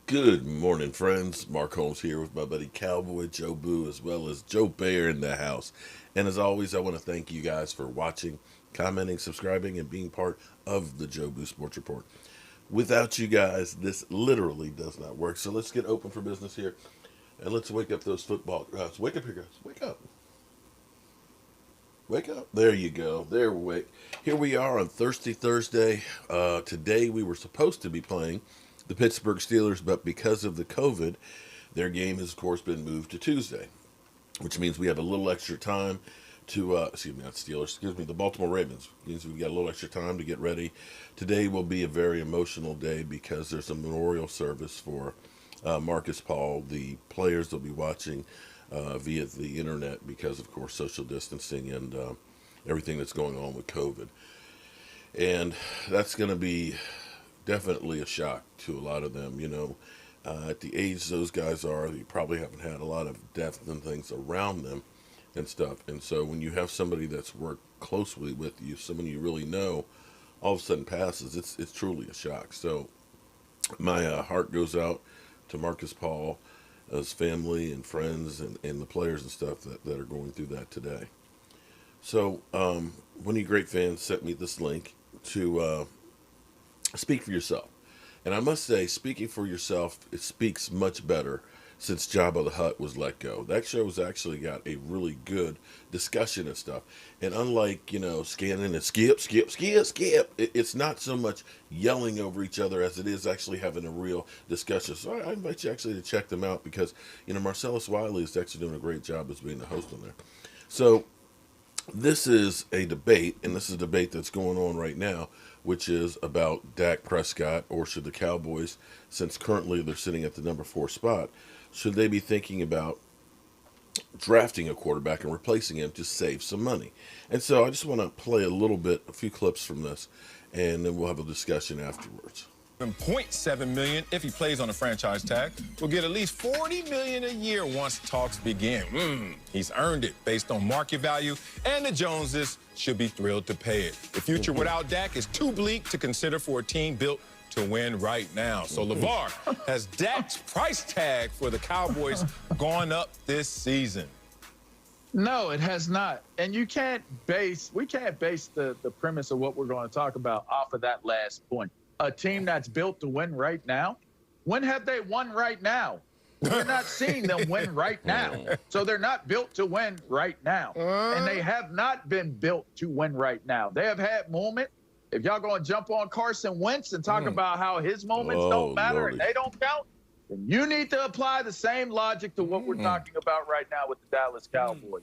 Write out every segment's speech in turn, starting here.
Good morning, friends. Mark Holmes here with my buddy Cowboy Joe Boo, as well as Joe Bear in the house. And as always, I want to thank you guys for watching, commenting, subscribing, and being part of the Joe Boo Sports Report. Without you guys, this literally does not work. So let's get open for business here, and let's wake up those football guys. Wake up here, guys. Wake up. Wake up. There you go. There we wake. Here we are on Thirsty Thursday. Today we were supposed to be playing the Pittsburgh Steelers, but because of the COVID, their game has, of course, been moved to Tuesday, which means we have a little extra time to, excuse me, not Steelers, excuse me, the Baltimore Ravens. It means we got a little extra time to get ready. Today will be a very emotional day because there's a memorial service for Marcus Paul. The players will be watching via the internet because, of course, social distancing and everything that's going on with COVID. And that's going to be definitely a shock to a lot of them. At the age those guys are, they probably haven't had a lot of death and things around them and stuff. And so when you have somebody that's worked closely with you, someone you really know, all of a sudden passes, it's truly a shock. So my heart goes out to Marcus Paul, his family and friends, and the players and stuff that are going through that today. So one of you great fans sent me this link to speak for yourself. And I must say, speaking for yourself, it speaks much better since Jabba the Hutt was let go. That show's actually got a really good discussion and stuff. And unlike, scanning and skip, it's not so much yelling over each other as it is actually having a real discussion. So I invite you actually to check them out because, Marcellus Wiley is actually doing a great job as being the host on there. So this is a debate, and this is a debate that's going on right now, which is about Dak Prescott, or should the Cowboys, since currently they're sitting at the number 4 spot, should they be thinking about drafting a quarterback and replacing him to save some money? And so I just want to play a few clips from this, and then we'll have a discussion afterwards. $0.7 million if he plays on a franchise tag. Will get at least $40 million a year once talks begin. He's earned it based on market value, and the Joneses should be thrilled to pay it. The future without Dak is too bleak to consider for a team built to win right now. So LeVar, has Dak's price tag for the Cowboys gone up this season? No, it has not. And we can't base the premise of what we're going to talk about off of that last point. A team that's built to win right now? When have they won right now? We're not seeing them win right now. So they're not built to win right now. And they have not been built to win right now. They have had moments. If y'all going to jump on Carson Wentz and talk about how his moments don't matter and they don't count, then you need to apply the same logic to what we're talking about right now with the Dallas Cowboys.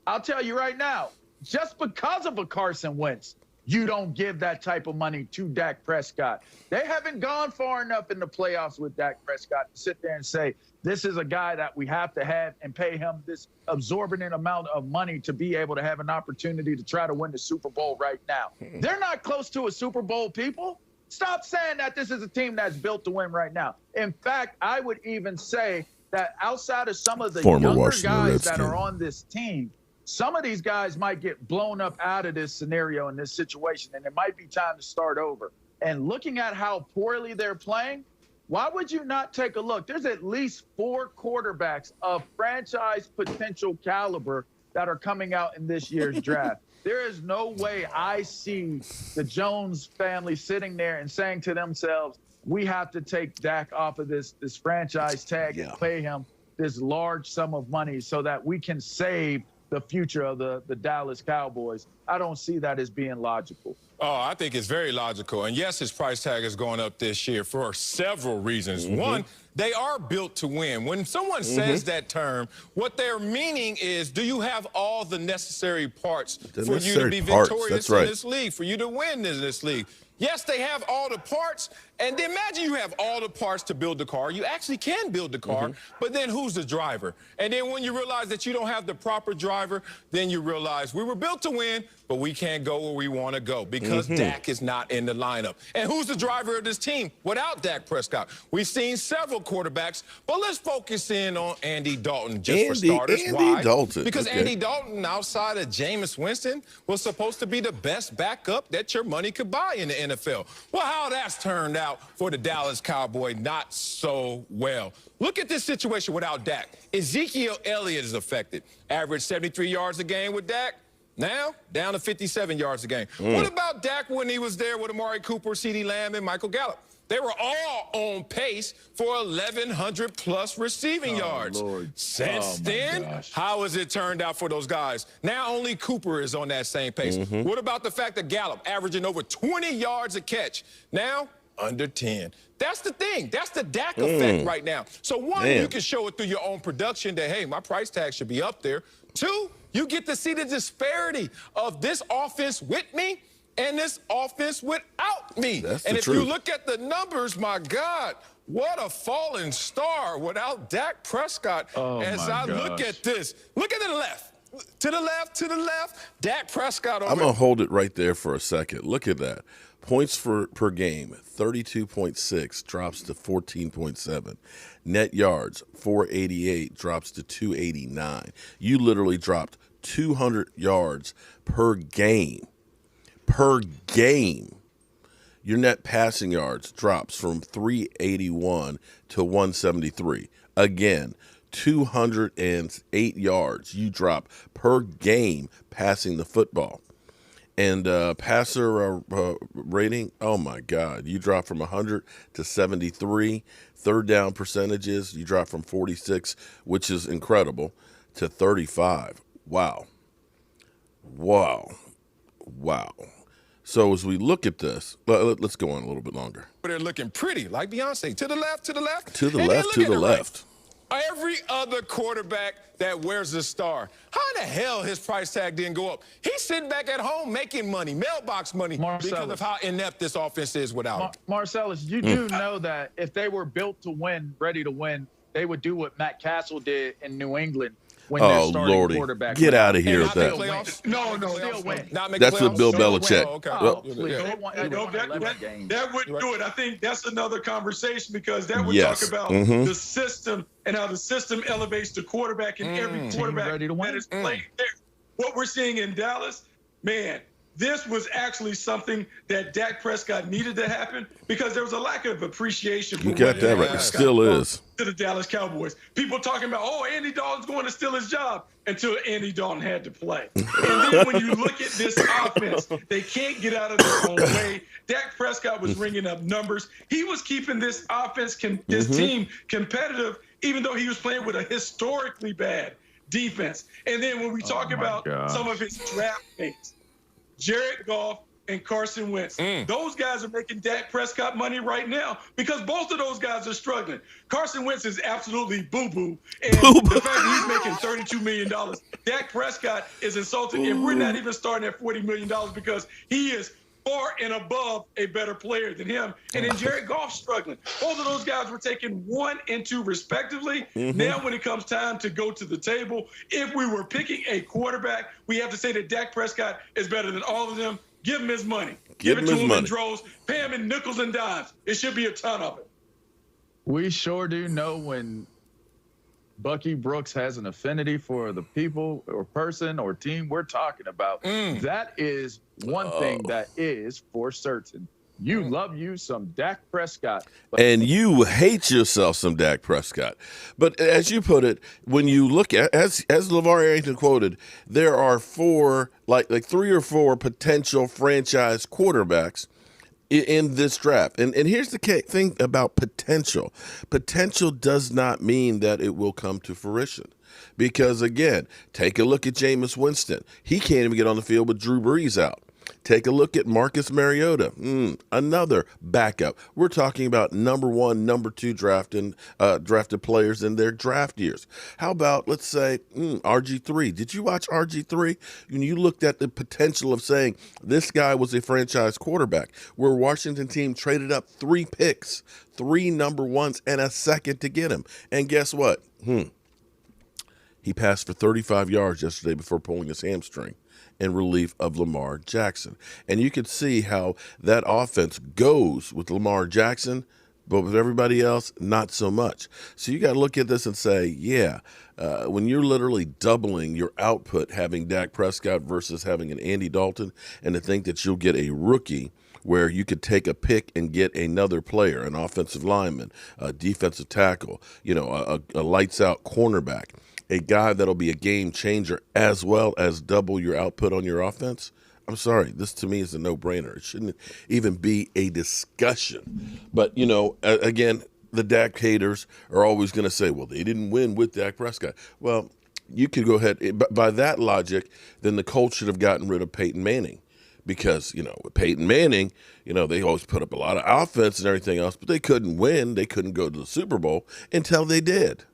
I'll tell you right now, just because of a Carson Wentz, you don't give that type of money to Dak Prescott. They haven't gone far enough in the playoffs with Dak Prescott to sit there and say, this is a guy that we have to have and pay him this absorbent amount of money to be able to have an opportunity to try to win the Super Bowl right now. They're not close to a Super Bowl, people. Stop saying that this is a team that's built to win right now. In fact, I would even say that outside of some of the younger guys that are on this team, some of these guys might get blown up out of this scenario in this situation, and it might be time to start over. And looking at how poorly they're playing, why would you not take a look? There's at least 4 quarterbacks of franchise potential caliber that are coming out in this year's draft. There is no way I see the Jones family sitting there and saying to themselves, we have to take Dak off of this franchise tag and pay him this large sum of money so that we can save the future of the Dallas Cowboys. I don't see that as being logical. Oh, I think it's very logical. And yes, his price tag is going up this year for several reasons. One, they are built to win. When someone says that term, what they're meaning is, do you have all the necessary parts for you to be victorious in this league, for you to win in this league? Yes, they have all the parts. And imagine you have all the parts to build the car. You actually can build the car, but then who's the driver? And then when you realize that you don't have the proper driver, then you realize we were built to win, but we can't go where we want to go because because Dak is not in the lineup. And who's the driver of this team without Dak Prescott? We've seen several quarterbacks, but let's focus in on Andy Dalton just for starters. Why? Dalton. Because Andy Dalton, outside of Jameis Winston, was supposed to be the best backup that your money could buy in the NFL. Well, how that's turned out for the Dallas Cowboys, not so well. Look at this situation without Dak. Ezekiel Elliott is affected. Average 73 yards a game with Dak. Now, down to 57 yards a game. What about Dak when he was there with Amari Cooper, CeeDee Lamb, and Michael Gallup? They were all on pace for 1,100-plus receiving yards. Lord. Since then, how has it turned out for those guys? Now only Cooper is on that same pace. What about the fact that Gallup averaging over 20 yards a catch? Now, under 10. That's the thing. That's the Dak effect right now. So, one, you can show it through your own production that, hey, my price tag should be up there. Two, you get to see the disparity of this offense with me and this offense without me. And if you look at the numbers, my God, what a falling star without Dak Prescott. As I look at this, look at the left. To the left, to the left, Dak Prescott. I'm going to hold it right there for a second. Look at that. Points per game, 32.6 drops to 14.7. Net yards, 488 drops to 289. You literally dropped 200 yards per game. Per game. Your net passing yards drops from 381 to 173. Again, 208 yards you drop per game passing the football. And passer rating, oh, my God. You drop from 100 to 73. Third down percentages, you drop from 46, which is incredible, to 35. Wow. Wow. Wow. So as we look at this, let's go on a little bit longer. They're looking pretty, like Beyonce. To the left, to the left. To the left, to the left. Every other quarterback that wears a star, how in the hell his price tag didn't go up? He's sitting back at home making money, mailbox money, because of how inept this offense is without him. Marcellus, you do know that if they were built to win, ready to win, they would do what Matt Castle did in New England when their starting quarterback. Get out of here with that. No, still win. That's what Bill Belichick. That wouldn't do it. I think that's another conversation because that would talk about the system and how the system elevates the quarterback and every quarterback that is playing there. What we're seeing in Dallas, man, this was actually something that Dak Prescott needed to happen because there was a lack of appreciation for you got that right. It still is. To the Dallas Cowboys. People talking about, oh, Andy Dalton's going to steal his job until Andy Dalton had to play. And then when you look at this offense, they can't get out of their own way. Dak Prescott was ringing up numbers. He was keeping this offense, this team competitive, even though he was playing with a historically bad defense. And then when we talk about some of his draft mates, Jared Goff and Carson Wentz. Those guys are making Dak Prescott money right now because both of those guys are struggling. Carson Wentz is absolutely boo-boo. And the fact that he's making $32 million, Dak Prescott is insulting. And we're not even starting at $40 million because he is far and above a better player than him. And then Jared Goff struggling. Both of those guys were taking 1 and 2 respectively. Now when it comes time to go to the table, if we were picking a quarterback, we have to say that Dak Prescott is better than all of them. Give him his money. Give it to him in droves. Pay him in nickels and dimes. It should be a ton of it. We sure do know when Bucky Brooks has an affinity for the people or person or team we're talking about. That is one thing that is for certain. You love you some Dak Prescott. And you hate yourself some Dak Prescott. But as you put it, when you look at, as LeVar Arrington quoted, there are like 3 or 4 potential franchise quarterbacks in this draft. And here's the thing about potential. Potential does not mean that it will come to fruition. Because, again, take a look at Jameis Winston. He can't even get on the field with Drew Brees out. Take a look at Marcus Mariota, another backup. We're talking about number 1, number 2 drafted players in their draft years. How about, let's say, RG3? Did you watch RG3? When you looked at the potential of saying this guy was a franchise quarterback, where Washington team traded up 3 picks, 3 number 1s, and a second to get him. And guess what? He passed for 35 yards yesterday before pulling his hamstring in relief of Lamar Jackson. And you could see how that offense goes with Lamar Jackson, but with everybody else, not so much. So you got to look at this and say, yeah, when you're literally doubling your output having Dak Prescott versus having an Andy Dalton, and to think that you'll get a rookie where you could take a pick and get another player, an offensive lineman, a defensive tackle, a lights-out cornerback, a guy that'll be a game changer as well as double your output on your offense. I'm sorry, this to me is a no-brainer. It shouldn't even be a discussion. But, again, the Dak haters are always going to say, well, they didn't win with Dak Prescott. Well, you could go ahead. By that logic, then the Colts should have gotten rid of Peyton Manning. Because, with Peyton Manning, they always put up a lot of offense and everything else, but they couldn't win. They couldn't go to the Super Bowl until they did.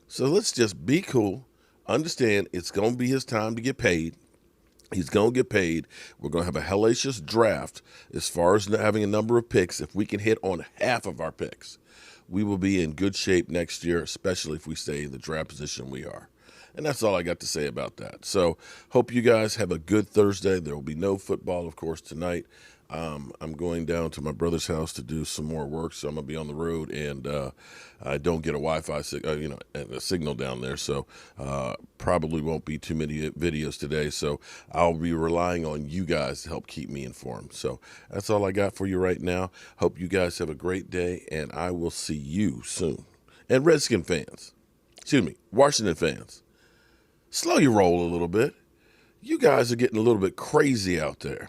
So let's just be cool. Understand it's going to be his time to get paid. He's going to get paid. We're going to have a hellacious draft as far as having a number of picks. If we can hit on half of our picks, we will be in good shape next year, especially if we stay in the draft position we are. And that's all I got to say about that. So hope you guys have a good Thursday. There will be no football, of course, tonight. I'm going down to my brother's house to do some more work, so I'm going to be on the road, and I don't get a Wi-Fi a signal down there, so probably won't be too many videos today. So I'll be relying on you guys to help keep me informed. So that's all I got for you right now. Hope you guys have a great day, and I will see you soon. And Redskin fans, Washington fans, slow your roll a little bit. You guys are getting a little bit crazy out there.